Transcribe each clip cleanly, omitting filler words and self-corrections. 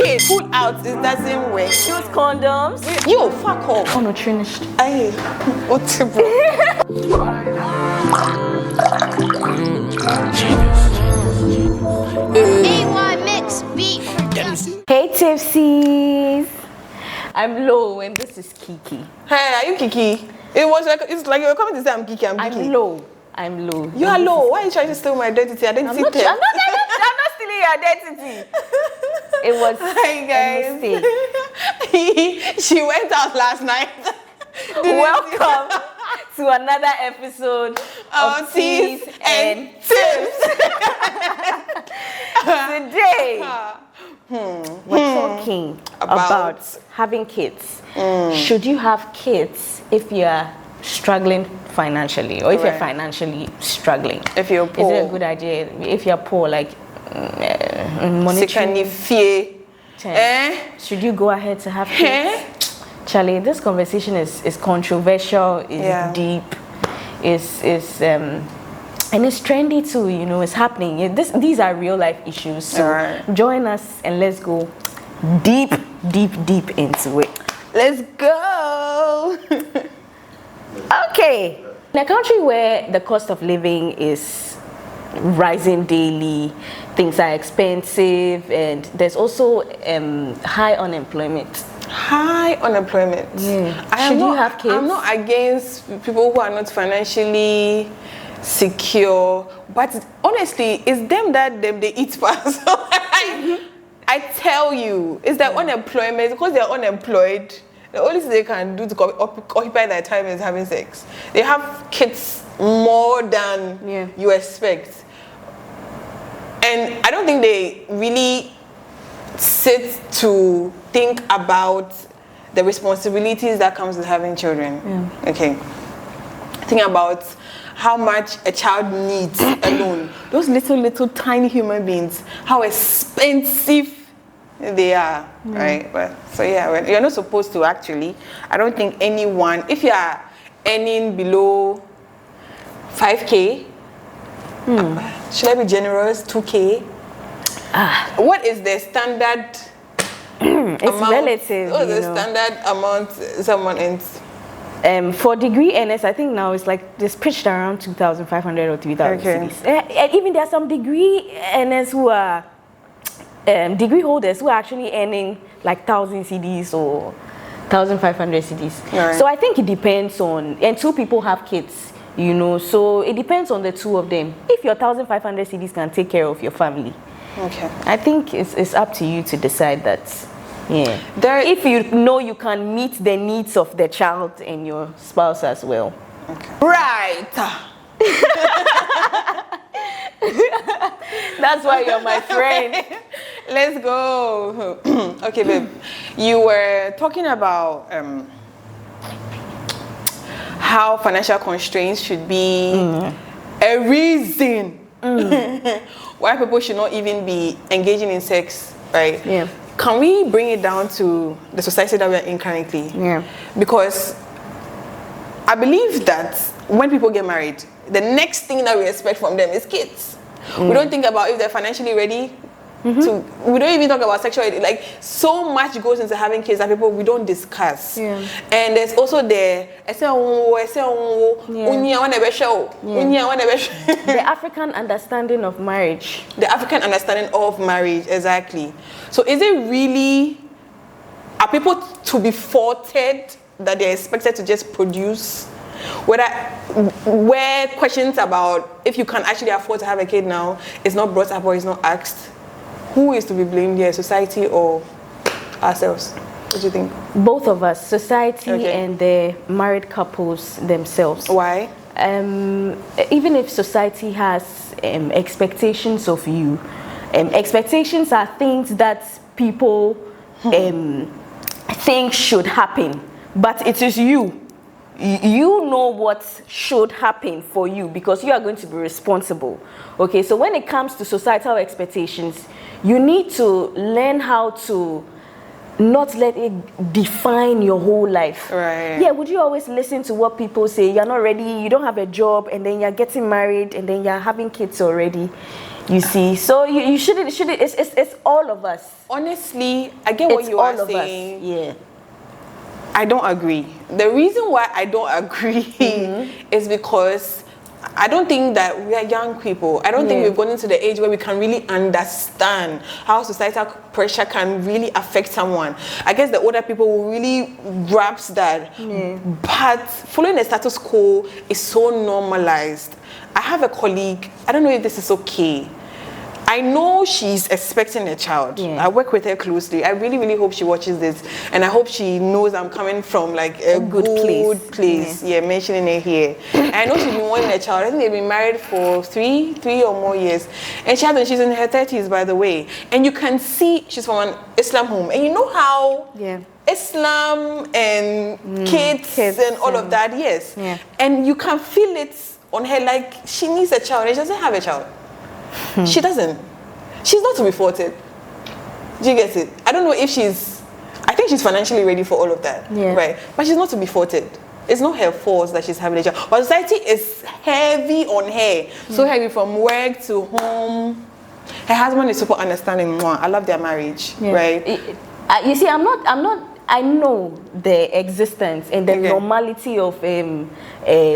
kid. Pull out, it doesn't work. Use condoms. You, fuck off. Oh no, finished. Hey, what's the bro? AY Mix Beat Production. Hey Tipsies. I'm low and this is Kiki. Hey, are you Kiki? It's like you were coming to say I'm Kiki. I'm Kiki. I'm low. You are low. Why are you trying to steal my identity? I'm not stealing your identity. It was Hi guys. a mistake. She went out last night. Welcome to another episode of Teas and Tips. Today, we're talking about having kids. Should you have kids if you are struggling financially, or if you're financially struggling? If you're poor, is it a good idea? If you're poor, like monetary, should you go ahead to have kids? Charlie, this conversation is controversial, is deep, and it's trendy too. You know, it's happening. These are real life issues. So join us and let's go deep into it. Let's go. Okay. In a country where the cost of living is rising daily, things are expensive, and there's also high unemployment. High unemployment. Yeah. Should you have kids? I'm not against people who are not financially secure, but honestly, it's them that they eat fast. I tell you, it's their unemployment. Because they're unemployed, the only thing they can do to occupy their time is having sex. They have kids more than you expect. And I don't think they really sit to think about the responsibilities that comes with having children. Okay. Think about how much a child needs alone. Those little tiny human beings, how expensive they are, right? But so you're not supposed to actually. I don't think anyone, if you are earning below 5K, should I be generous? 2K? What is the standard it's amount? relative. What is the standard amount someone earns? For degree earners, I think now it's like it's pitched around 2,500 or 3,000 cedis. And even there are some degree earners who are degree holders who are actually earning like 1,000 cedis or 1,500 cedis. Right. So I think it depends on, and two people have kids, you know, so it depends on the two of them. If your 1,500 cedis can take care of your family, I think it's up to you to decide that. If you know you can meet the needs of the child and your spouse as well. Right. That's why you're my friend. Let's go. Okay, babe. You were talking about how financial constraints should be a reason why people should not even be engaging in sex, right? Yeah. Can we bring it down to the society that we are in currently? Yeah. Because I believe that when people get married, the next thing that we expect from them is kids. We don't think about if they're financially ready. We don't even talk about sexuality. Like, so much goes into having kids that we don't discuss. And there's also the African understanding of marriage. The African understanding of marriage, exactly. So is it really, are people to be faulted that they're expected to just produce? Where questions about if you can actually afford to have a kid now is not brought up or is not asked, who is to be blamed here, society or ourselves? What do you think? Both of us, society and the married couples themselves. Why? Even if society has expectations of you, expectations are things that people think should happen, but it is you. You know what should happen for you because you are going to be responsible. Okay, so when it comes to societal expectations, you need to learn how to not let it define your whole life. Right. Yeah, would you always listen to what people say? You're not ready, you don't have a job, and then you're getting married, and then you're having kids already. You see, so you shouldn't. It's all of us. Honestly, I get what It's you all are of saying. us. Yeah. I don't agree. The reason why I don't agree is because I don't think that we are young people. I don't think we've gotten to the age where we can really understand how societal pressure can really affect someone. I guess the older people will really grasp that. But following the status quo is so normalized. I have a colleague, I don't know if this is okay. I know she's expecting a child. I work with her closely. I really, really hope she watches this. And I hope she knows I'm coming from like a good place. Yeah, mentioning it here. And I know she's been wanting a child. I think they've been married for three or more years. And she's in her 30s, by the way. And you can see she's from an Islam home. And you know how Islam and kids and all of that, yes. And you can feel it on her, like she needs a child and she doesn't have a child. She doesn't. She's not to be faulted. Do you get it? I don't know if I think she's financially ready for all of that. Right? But she's not to be faulted. It's not her fault that she's having a child. But society is heavy on her. So heavy from work to home. Her husband is super understanding. I love their marriage. Right? You see, I know the existence and the normality of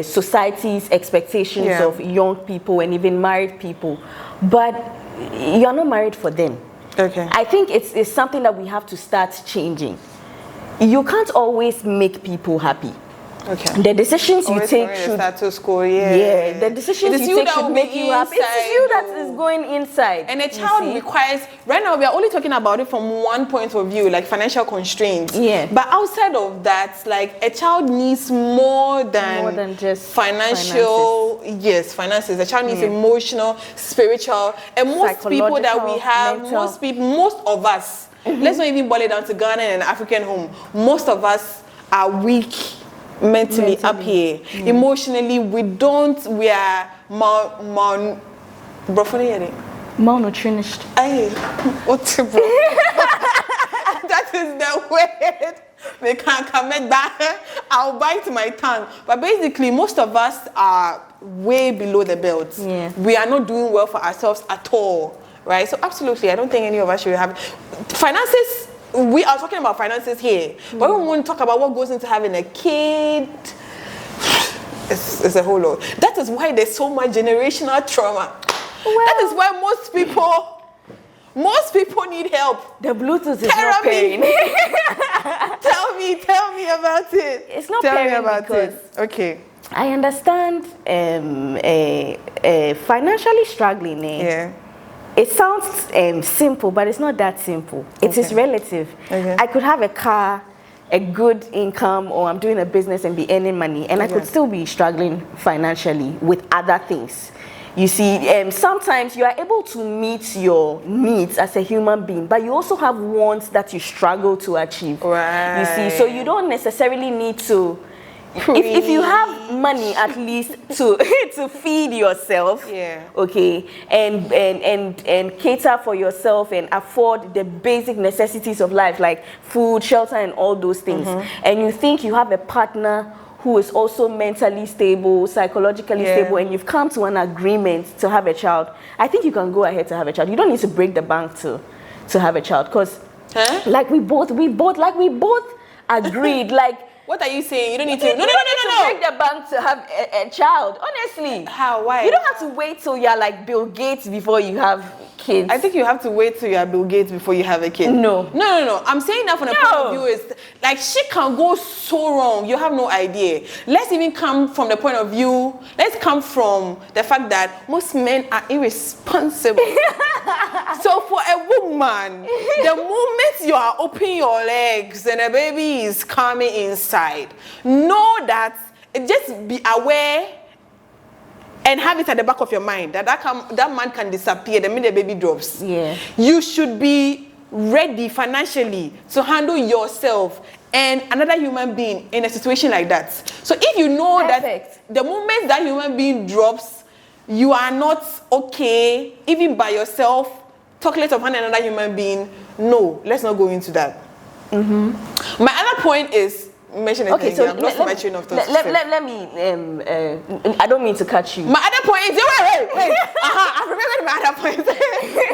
society's expectations of young people and even married people, but you're not married for them. I think it's something that we have to start changing. You can't always make people happy. The decisions you take should status quo, the decisions you take should make you happy. It's you that is going inside. And a child requires, right now we are only talking about it from one point of view, like financial constraints. But outside of that, like a child needs more than just financial finances. A child needs emotional, spiritual, and most people that we have, most of us, let's not even boil it down to Ghana and an African home, most of us are weak mentally up here. Emotionally, we are malnourished. That is the word. They can't comment back. I'll bite my tongue. But basically, most of us are way below the belt. We are not doing well for ourselves at all. Right? So absolutely, I don't think any of us should have finances. We are talking about finances here, but when we want to talk about what goes into having a kid, it's a whole lot. That is why there's so much generational trauma. That is why most people need help. The Bluetooth is not paying. Tell me about it. It's not paying because okay. I understand financially struggling. It sounds simple, but it's not that simple. It is relative. I could have a car, a good income, or I'm doing a business and be earning money, and I could still be struggling financially with other things. You see, sometimes you are able to meet your needs as a human being, but you also have wants that you struggle to achieve. You see, so you don't necessarily need to. If you have money, at least to feed yourself, okay, and cater for yourself and afford the basic necessities of life like food, shelter, and all those things, and you think you have a partner who is also mentally stable, psychologically stable, and you've come to an agreement to have a child, I think you can go ahead to have a child. You don't need to break the bank to have a child, because like we both agreed, like. What are you saying? You don't need to. No. Break the bank to have a child. Honestly. How? Why? You don't have to wait till you're like Bill Gates before you have kids. I think you have to wait till you're Bill Gates before you have a kid. No. I'm saying that from the point of view is like shit can go so wrong. You have no idea. Let's even come from the point of view. Let's come from the fact that most men are irresponsible. So for a woman, the moment you are opening your legs and a baby is coming inside, know that, just be aware and have it at the back of your mind that man can disappear the minute the baby drops. You should be ready financially to handle yourself and another human being in a situation like that. So if you know that the moment that human being drops, you are not okay, even by yourself, talk less of another human being. No, let's not go into that. My other point is, mention it. Okay, so I've lost my train of thought. let me. I don't mean to cut you. My other point is wait. I remembered my other point.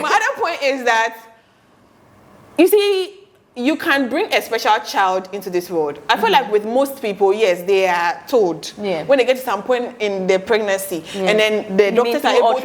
My other point is that you see, you can bring a special child into this world. I feel like with most people, yes, they are told when they get to some point in their pregnancy, and then the doctors are able to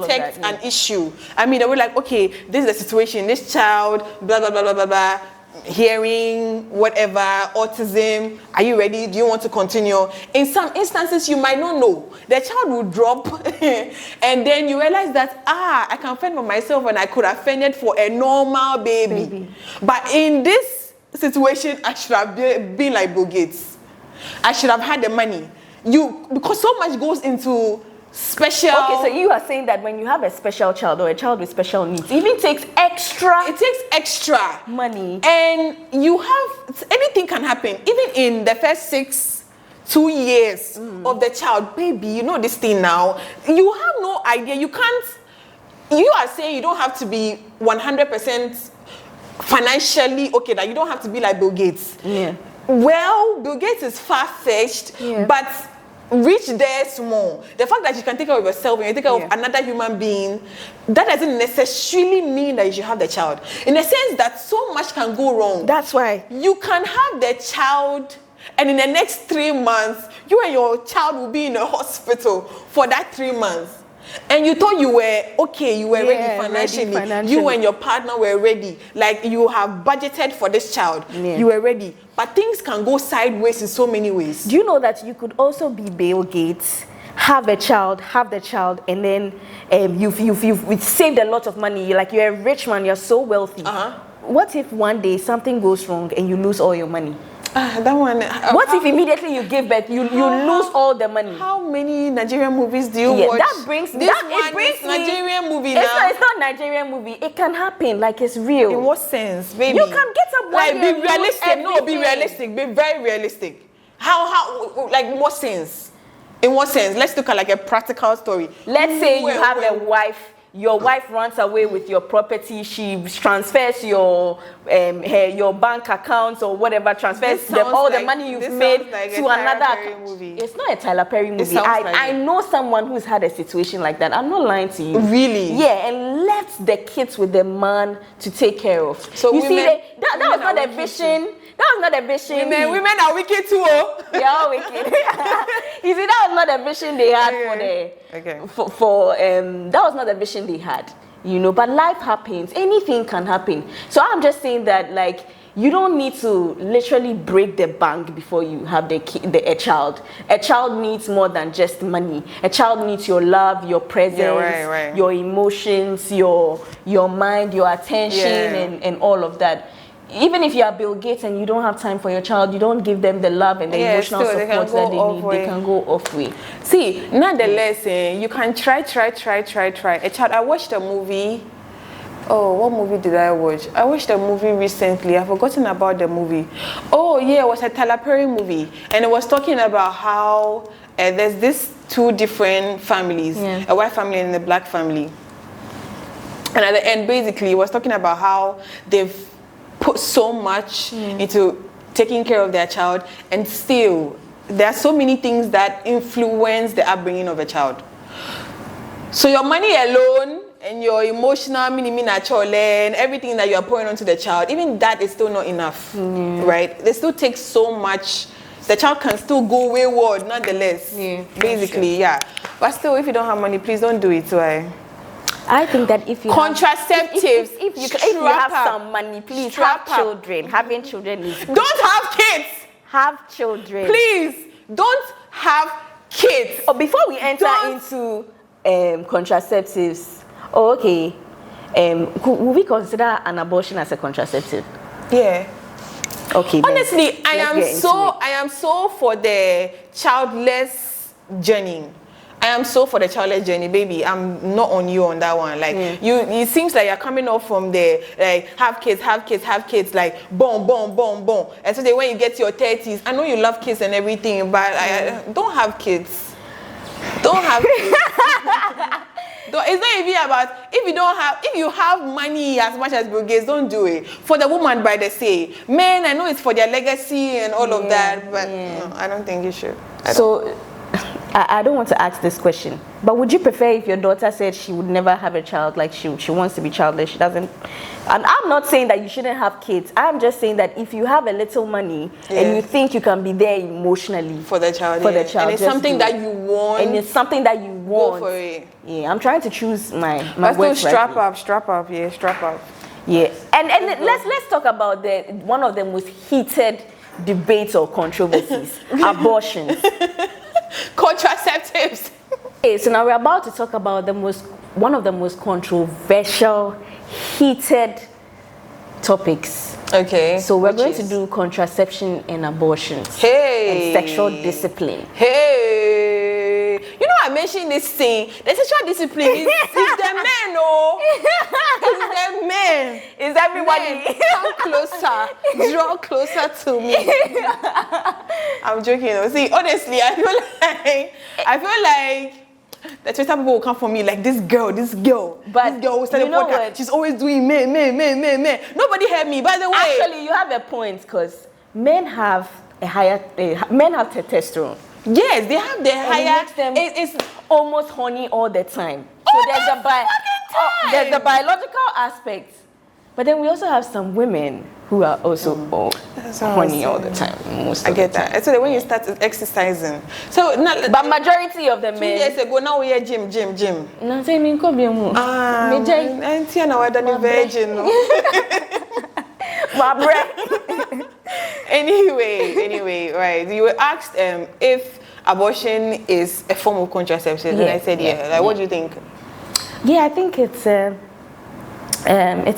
detect an issue. I mean, they were like, okay, this is the situation. This child, blah blah blah blah blah blah. Hearing, whatever, autism, are you ready? Do you want to continue? In some instances, you might not know. The child will drop and then you realize that, I can fend for myself and I could have fended for a normal baby. But in this situation, I should have been like Bill Gates. I should have had the money. Because so much goes into special. Okay, so you are saying that when you have a special child or a child with special needs, it even takes extra. It takes extra money, and anything can happen. Even in the first 2 years of the child, baby, you know this thing now. You have no idea. You can't. You are saying you don't have to be 100% financially okay. That you don't have to be like Bill Gates. Yeah. Well, Bill Gates is far-fetched, but reach there small. The fact that you can take care of yourself and you take care of another human being, that doesn't necessarily mean that you should have the child. In the sense that so much can go wrong. That's why. You can have the child and in the next 3 months, you and your child will be in a hospital for that 3 months. And you thought you were okay, you were ready financially. You and your partner were ready. Like you have budgeted for this child. Yeah. You were ready. But things can go sideways in so many ways. Do you know that you could also be Bill Gates, have the child, and then you've saved a lot of money. You're a rich man, you're so wealthy. What if one day something goes wrong and you lose all your money? That one. What if immediately you give birth, you lose all the money? How many Nigerian movies do you watch? That brings Nigerian movie now. It's not Nigerian movie. It can happen. Like it's real. In what sense, baby? You can get up one day. Be realistic. No, be realistic. Be very realistic. How? Like in what sense? In what sense? Let's look at like a practical story. Let's say you have a wife. Your wife runs away with your property. She transfers your bank accounts or whatever. Transfers all the money you've made to another account. It's not a Tyler Perry movie. I know someone who's had a situation like that. I'm not lying to you. Really? Yeah, and left the kids with the man to take care of. So you see, that was not a vision. That was not a vision. Women are wicked too. They are wicked. You see, that was not a vision they had that was not the vision they had. But life happens. Anything can happen. So I'm just saying that you don't need to literally break the bank before you have a child. A child needs more than just money. A child needs your love, your presence, your emotions, your mind, your attention, and all of that. Even if you are Bill Gates and you don't have time for your child, you don't give them the love and the emotional support that they need, they can go off way. See, nonetheless, you can try. A child, I watched a movie. Oh, what movie did I watch? I watched a movie recently. I've forgotten about the movie. Oh, yeah, it was a Tyler Perry movie. And it was talking about how there's these 2 different families, a white family and a black family. And at the end, basically, it was talking about how they've put so much into taking care of their child, and still there are so many things that influence the upbringing of a child. So your money alone and your emotional and everything that you are pouring onto the child, even that is still not enough, right? They still take so much. The child can still go wayward, nonetheless. Basically, But still, if you don't have money, please don't do it. I think that if you contraceptives, if you have some money, please have children. Having children is good. Don't have kids. Have children. Please don't have kids. Oh, before we enter into contraceptives, would we consider an abortion as a contraceptive? Yeah. Okay. Honestly, I am so for the childless journey. I am so for the childless journey, baby. I'm not on you on that one. It seems like you're coming off from the have kids, like boom. And so when you get to your 30s, I know you love kids and everything, but don't have kids. Don't have kids. It's not even about if you have money as much as Bill Gates, don't do it. For the woman, by the say, men, I know it's for their legacy and all of that, but no, I don't think you should. I don't want to ask this question, but would you prefer if your daughter said she would never have a child, like she wants to be childless, she doesn't? And I'm not saying that you shouldn't have kids. I'm just saying that if you have a little money and you think you can be there emotionally for the child, and it's something that you want, and it's something that you want, go for it. Yeah, I'm trying to choose my but words. Still strap up, strap up. Yeah, and let's talk about one of the most heated debates or controversies: abortions. Contraceptives. Okay, so now we're about to talk about one of the most controversial, heated topics. Okay. So we're going to do contraception and abortions. Hey. And sexual discipline. Hey. You know, I mentioned this thing. The sexual discipline is the men, oh. It's the men. Is everybody? Men, come closer. Draw closer to me. I'm joking. See, honestly, I feel like the Twitter people will come for me like this girl. But this girl will start a podcast. She's always doing men. Nobody heard me. By the way, actually, you have a point because men have testosterone. Yes, they have the higher. It's almost horny all the time. So there's the biological aspect, but then we also have some women who are also horny all the time. I get that. So when you start exercising, but majority of the men. 2 years ago, now we are gym. No, say me come here more. I'm virgin. Anyway, right. You were asked if abortion is a form of contraception, and I said yeah. What do you think? Yeah, I think it's a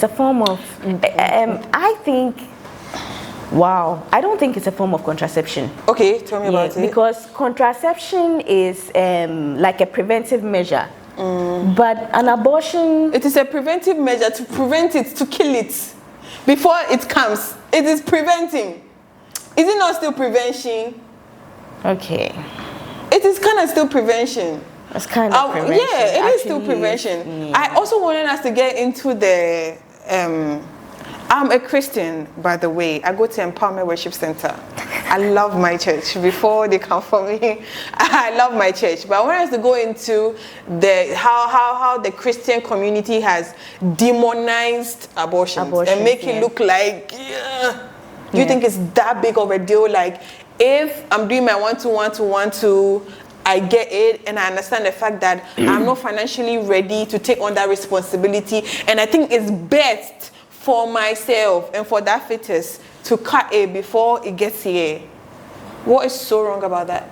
form of. I think. Wow, I don't think it's a form of contraception. Okay, tell me about it. Because contraception is like a preventive measure, but an abortion. It is a preventive measure to prevent it, to kill it before it comes. It is preventing. Is it not still prevention? Okay. It is kind of still prevention. It's kind of prevention. Yeah, it is still prevention. Yeah. I also wanted us to get into the. I'm a Christian, by the way. I go to Empowerment Worship Center. I love my church. Before they come for me, I love my church. But I want us to go into how the Christian community has demonized abortions and make it look like. Do you think it's that big of a deal? Like, if I'm doing my 1-2-1-2-1-2, I get it, and I understand the fact that I'm not financially ready to take on that responsibility, and I think it's best for myself and for that fetus to cut it before it gets here. What is so wrong about that?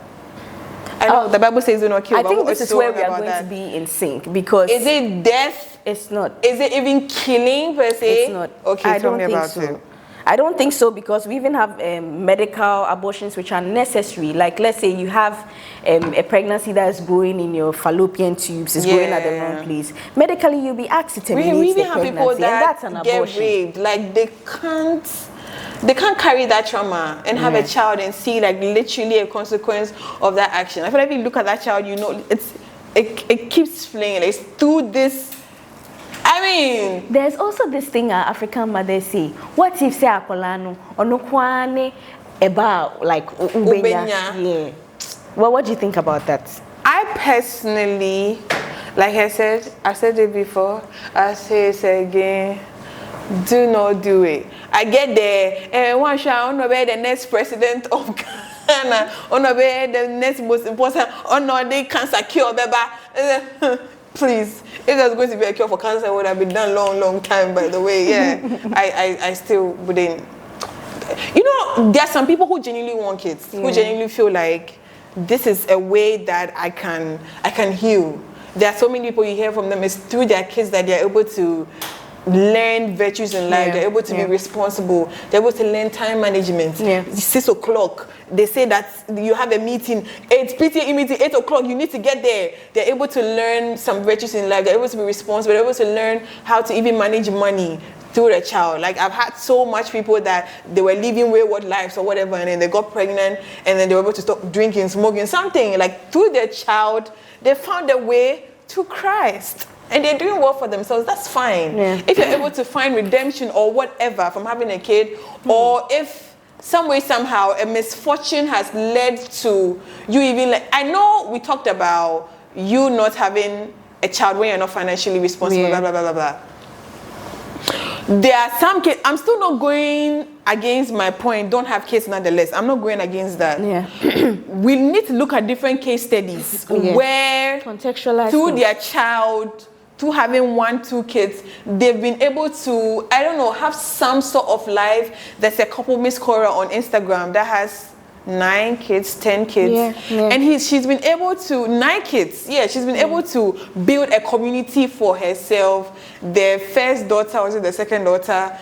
I know the Bible says do not kill. I think this is where we are going to be in sync, because is it death? It's not. Is it even killing per se? It's not. Okay, tell me about it. I don't think so, because we even have medical abortions which are necessary. Like, let's say you have a pregnancy that is growing in your fallopian tubes, it's growing at the wrong place. Medically, you'll be asked to terminate we the have pregnancy, people that and that's an abortion. Get raped. Like, they can't carry that trauma and have a child and see like literally a consequence of that action. I feel like if you look at that child, you know it keeps playing. Like, it's through this. I mean, there's also this thing African mothers say. What if say akolano onokwane about like ubenya? Yeah. Well, what do you think about that? I personally, like I said it before, I say it again. Do not do it. I get there, and one shot on the next president of Ghana, on the next most important, on the cancer cure, baby. Please, if there's going to be a cure for cancer, it would have been done long time, by the way. Yeah, I still wouldn't. You know, there are some people who genuinely want kids, who genuinely feel like this is a way that I can heal. There are so many people you hear from them, it's through their kids that they're able to learn virtues in life. They're able to be responsible. They're able to learn time management. 6 o'clock, they say that you have a meeting, PTA meeting, 8 o'clock, you need to get there. They're able to learn some virtues in life. They're able to be responsible. They're able to learn how to even manage money through a child. Like, I've had so much people that they were living wayward lives or whatever, and then they got pregnant, and then they were able to stop drinking, smoking, something. Like, through their child, they found their way to Christ. and they're doing well for themselves, that's fine. Yeah. If you're able to find redemption or whatever from having a kid, or if some way, somehow, a misfortune has led to you even like, I know we talked about you not having a child when you're not financially responsible, blah, blah, blah, blah, blah. There are some kids, I'm still not going against my point, don't have kids nonetheless. I'm not going against that. Yeah. We need to look at different case studies where contextualize through things. their child, through having 1, 2 kids, they've been able to, I don't know, have some sort of life. There's a couple, Miss Cora on Instagram, that has 9 kids, 10 kids, and she's been able to 9 kids. Yeah, she's been able to build a community for herself. Their first daughter, or the second daughter,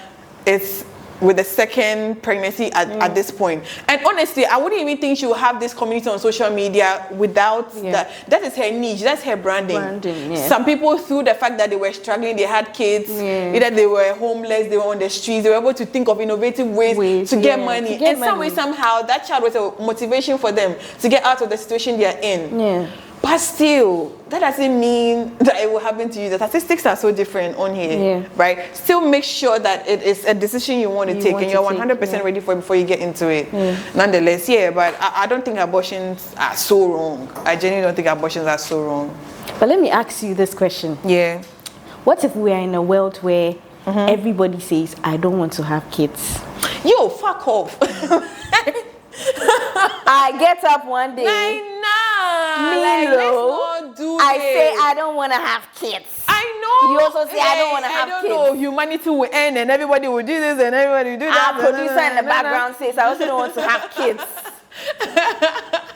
is with the second pregnancy at this point. And honestly, I wouldn't even think she would have this community on social media without that. That is her niche. That's her branding. Some people, through the fact that they were struggling, they had kids, either they were homeless, they were on the streets, they were able to think of innovative ways to get money. And some way, somehow, that child was a motivation for them to get out of the situation they are in. But still, that doesn't mean that it will happen to you. The statistics are so different on here, right? Still make sure that it is a decision you want to take and you're 100% ready for it before you get into it. Nonetheless, but I don't think abortions are so wrong. I genuinely don't think abortions are so wrong. But let me ask you this question. Yeah. What if we are in a world where everybody says, I don't want to have kids? Yo, fuck off. I get up one day. I say I don't want to have kids. I know. You also say I don't want to have kids. I don't know. Humanity will end and everybody will do this and everybody will do that. Our producer in the background says I also don't want to have kids.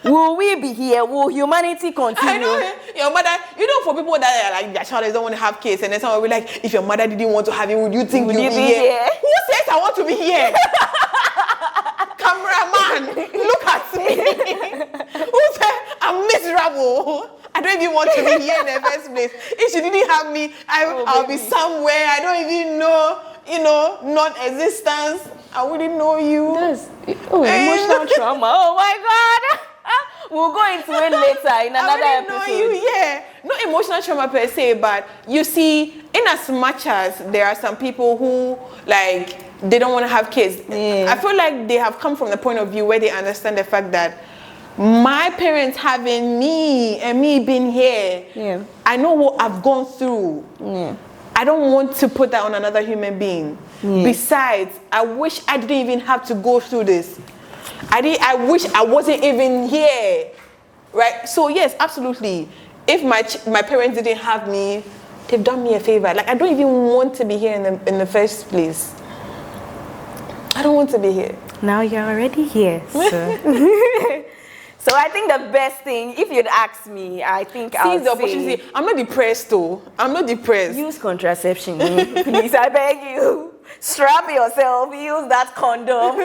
Will we be here? Will humanity continue? I know. Your mother, for people that are like their child don't want to have kids, and then someone will be like, if your mother didn't want to have it, would you think you'd be here? Who says I want to be here? Cameraman, look at me. Who said I'm miserable? I don't even want to be here in the first place. If she didn't have me, I'll be somewhere. I don't even know, non-existence. I wouldn't know you. Emotional trauma. Oh my God. We'll go into it later in another episode. Know you, not emotional trauma per se, but you see, in as much as there are some people who they don't want to have kids, I feel like they have come from the point of view where they understand the fact that my parents having me and me being here, I know what I've gone through. I don't want to put that on another human being. Besides, I wish I didn't even have to go through this. I wish I wasn't even here, right? So yes, absolutely. If my parents didn't have me, they've done me a favor. I don't even want to be here in the first place. I don't want to be here. Now you're already here. So I think the best thing, if you'd ask me, I think I'll the opportunity. I'm not depressed though. I'm not depressed. Use contraception, please. I beg you. Strap yourself. Use that condom,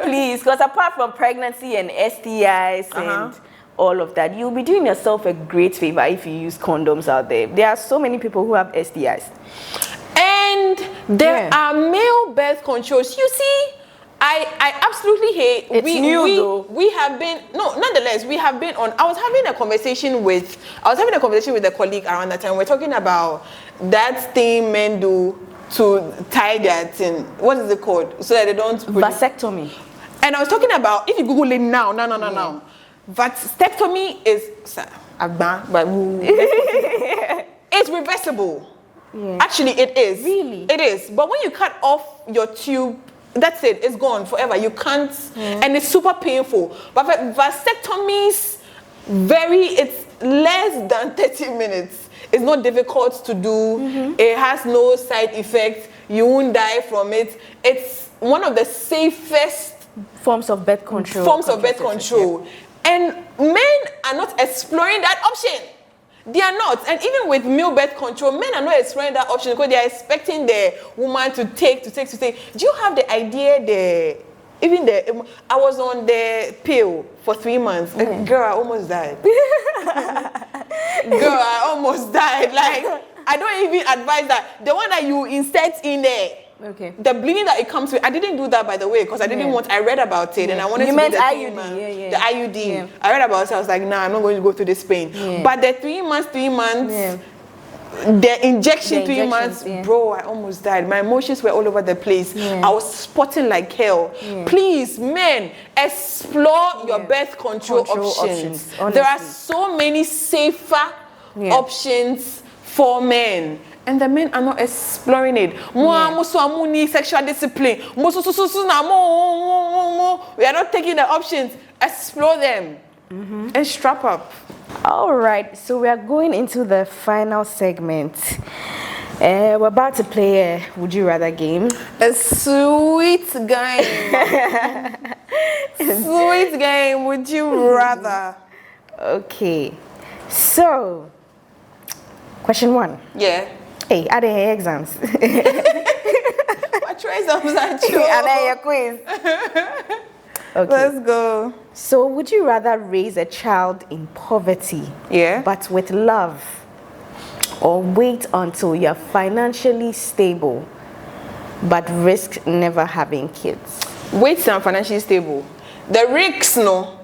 please. Because apart from pregnancy and STIs and all of that, you'll be doing yourself a great favor if you use condoms out there. There are so many people who have STIs. And there are male birth controls. You see, I absolutely hate. We have been nonetheless we have been on. I was having a conversation with a colleague around that time. We're talking about that thing men do to tie their thing. What is it called? So that they don't vasectomy. And I was talking about, if you Google it now. Vasectomy is it's reversible. Actually, it is. Really? It is. But when you cut off your tube, that's it. It's gone forever. You can't, and it's super painful. But vasectomies, it's less than 30 minutes. It's not difficult to do. It has no side effects. You won't die from it. It's one of the safest forms of birth control. And men are not exploring that option. They are not. And even with male birth control, men are not exploring that option because they are expecting the woman to take. Do you have the idea I was on the pill for 3 months. Girl, I almost died. I don't even advise that. The one that you insert in there. Okay. The bleeding that it comes with, I didn't do that, by the way, because I didn't want. I read about it and I wanted to do the IUD. The IUD. I read about it. I was like, nah, I'm not going to go through this pain. But the 3 months, the injection 3 months, yeah. bro, I almost died. My emotions were all over the place. Yeah. I was spotting like hell. Yeah. Please, men, explore your birth control options. There are so many safer options for men. And the men are not exploring it. We are need sexual discipline. We are not taking the options. Explore them and strap up. All right, so we are going into the final segment. We're about to play a Would You Rather game. A sweet game. Sweet game. Would you rather? Okay, so question 1. Yeah. Hey, are there exams? I try some at you. Are there your quiz? Okay. Let's go. So, would you rather raise a child in poverty, but with love, or wait until you're financially stable, but risk never having kids? Wait till I'm financially stable. The risks, no.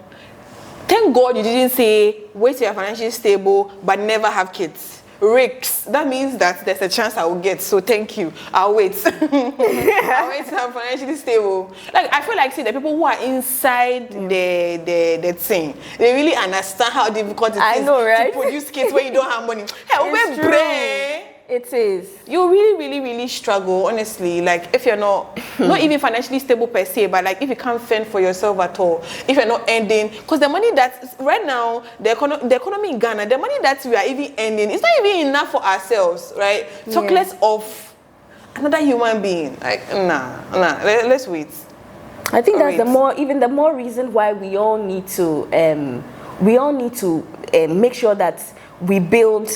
Thank God you didn't say wait till you're financially stable, but never have kids. Risks. That means that there's a chance I will get. So thank you. I'll wait. I'll wait till I'm financially stable. Like I feel like see the people who are inside the thing, they really understand how difficult it is to produce kids when you don't have money. Hey, it is. You really struggle, honestly. Like if you're not even financially stable per se, but like if you can't fend for yourself at all, if you're not earning, because the money that right now the economy in Ghana, the money that we are even earning, it's not even enough for ourselves, right? Talk less of another human being. Like let's wait. I think that's the more reason why we all need to make sure that we build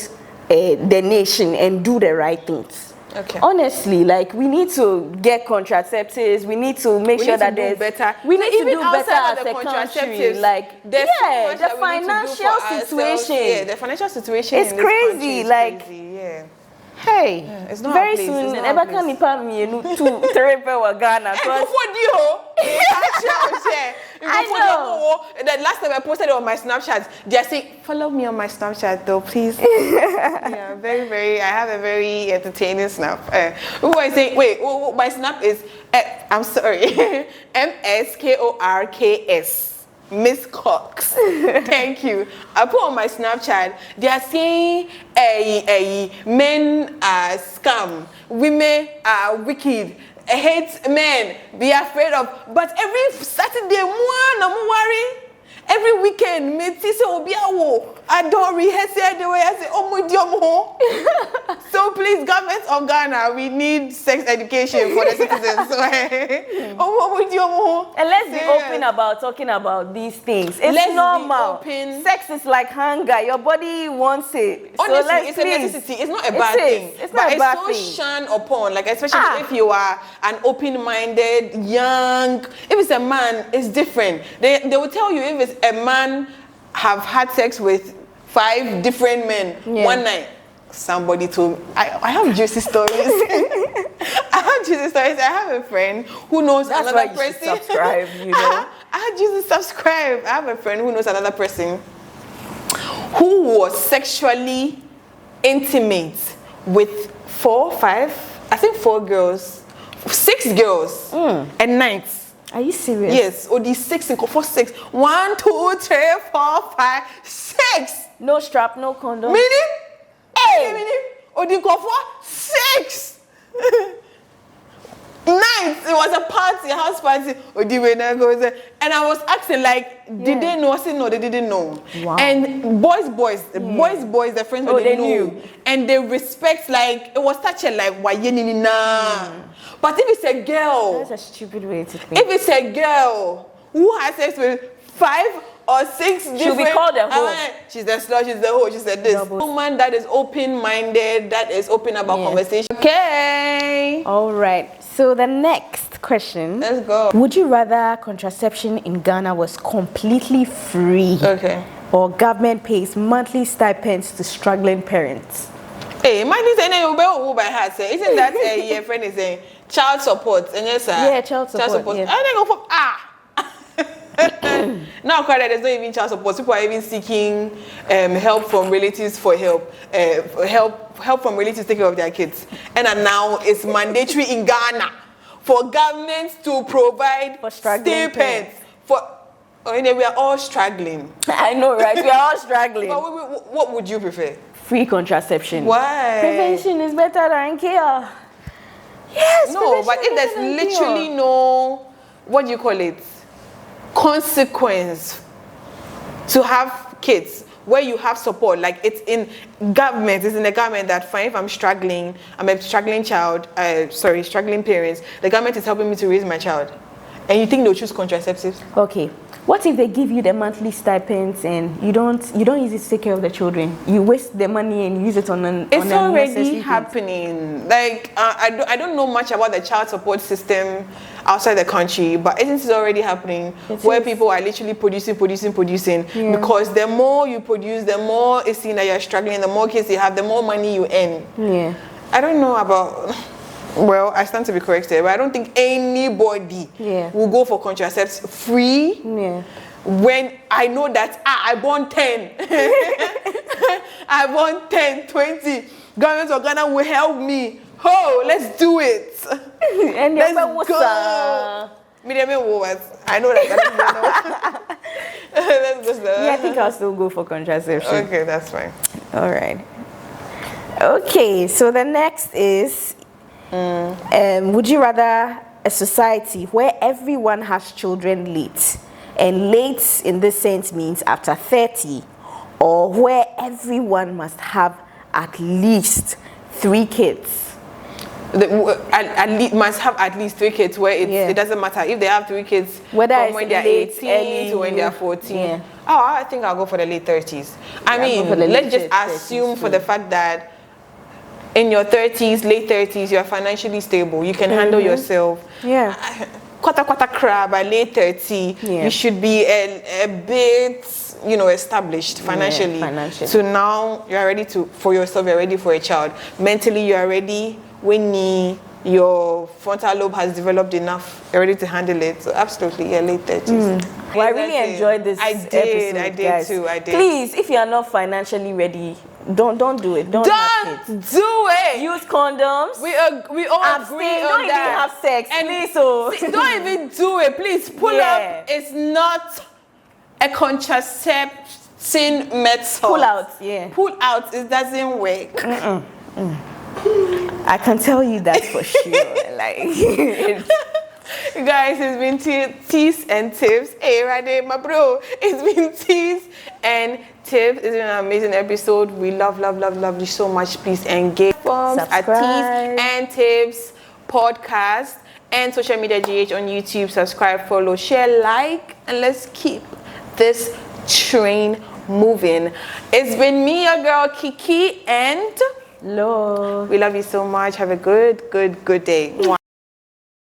the nation and do the right things. Okay. Honestly, like we need to get contraceptives. We need to make sure that there's better. We need to do better as a country. Like the financial situation. Yeah, the financial situation. It's crazy. Like hey, it's not very soon. Never can nipa me to 3 per Ghana. I know. The last time I posted it on my Snapchat, they are saying, follow me on my Snapchat though, please. Yeah, very, I have a very entertaining snap. Who I say, wait, my snap is, I'm sorry, MSKORKS. Miss Cox. Thank you. I put on my Snapchat, they are saying men are scam, women are wicked, hate men, be afraid of. But every Saturday, I'm worried. Every weekend, I don't rehearse the way I say, so please, government of Ghana, we need sex education for the citizens. And let's be open about talking about these things. It's normal. Sex is like hunger. Your body wants it. Honestly, it's a necessity. It's not a bad thing. It's not a bad thing. It's so shunned upon, like especially if you are an open-minded, young. If it's a man, it's different. They will tell you if it's a man have had sex with 5 different men one night. Somebody told me. I have juicy stories. I have a friend who knows another person. Subscribe, you know. I had you to subscribe. I have a friend who knows another person who was sexually intimate with 4, 5, I think 4 girls, 6 girls at night. Are you serious? Yes. Or these 6 and 4, 6. 1, 2, 3, 4, 5, 6. No strap, no condom. Meaning? Hey. Meaning? Or the 6. Night. It was a party, a house party. Or the way that goes. And I was asking, like, did they know? I said no, they didn't know. Wow. And boys, the friends, they knew. And they respect, like, it was such a like, why But if it's a girl, that's a stupid way to think. If it's a girl who has sex with 5 or 6 different, she'll be called a hoe. She's the slut, she's the hoe, she's the this. Woman that is open-minded, that is open about conversation. Okay. All right. So the next question. Let's go. Would you rather contraception in Ghana was completely free? Okay. Or government pays monthly stipends to struggling parents? Hey, monthly stipends by heart. Isn't that your friend is saying child support? And yes, yeah, child support. Yeah. I think go for Now, there's not even child support. People are even seeking help from relatives for help from relatives to take care of their kids. And now it's mandatory in Ghana for government to provide For struggling stipends for. We are all struggling. I know, right? We are all struggling. But what would you prefer? Free contraception. Why? Prevention is better than cure. Yes. No, but if there's literally no, what do you call it, consequence to have kids where you have support, like it's in the government that fine, if I'm a struggling child, struggling parents, the government is helping me to raise my child, and you think they'll choose contraceptives? Okay. What if they give you the monthly stipends and you don't use it to take care of the children? You waste the money and use it on It's already happening. Like I don't know much about the child support system outside the country, but it is already happening where people are literally producing because the more you produce, the more it's seen that you're struggling, the more kids you have, the more money you earn. Yeah. I don't know about. Well, I stand to be corrected, but I don't think anybody will go for contraceptives free when I know that I born 10. I born 10, 20. Government of Ghana will help me. Oh, let's do it. And let's go. I know that. Let's go. Yeah, I think I'll still go for contraception. Okay, that's fine. All right. Okay, so the next is, would you rather a society where everyone has children late, and late in this sense means after 30, or where everyone must have at least 3 kids? Must have at least 3 kids where it doesn't matter if they have 3 kids whether from it's when they're late, 18 to when they're 14. Yeah. Oh, I think I'll go for the late 30s. I mean, let's just assume for the fact that in your 30s, late 30s, you're financially stable. You can handle yourself. Yeah. Quarter crab by late 30, you should be a bit, established financially. So now you're ready for yourself, you're ready for a child. Mentally, you're ready when your frontal lobe has developed enough, you're ready to handle it. So absolutely, yeah, late 30s. Well, I really enjoyed this episode, I did guys. too. Please, if you are not financially ready, don't do it. Don't have kids. Do it. Use condoms. We all agree on don't that. Even have sex, and please. So don't even do it. Please pull up. It's not a contraception method. Pull out. Yeah. Pull out. It doesn't work. I can tell you that for sure. Guys, it's been teas and tips. Hey, Rade, my bro. It's been teas and tips. It's been an amazing episode. We love you so much. Please engage at Teas and Tips podcast and social media GH on YouTube. Subscribe, follow, share, like, and let's keep this train moving. It's been me, your girl Kiki, and Lo. we love you so much. Have a good day.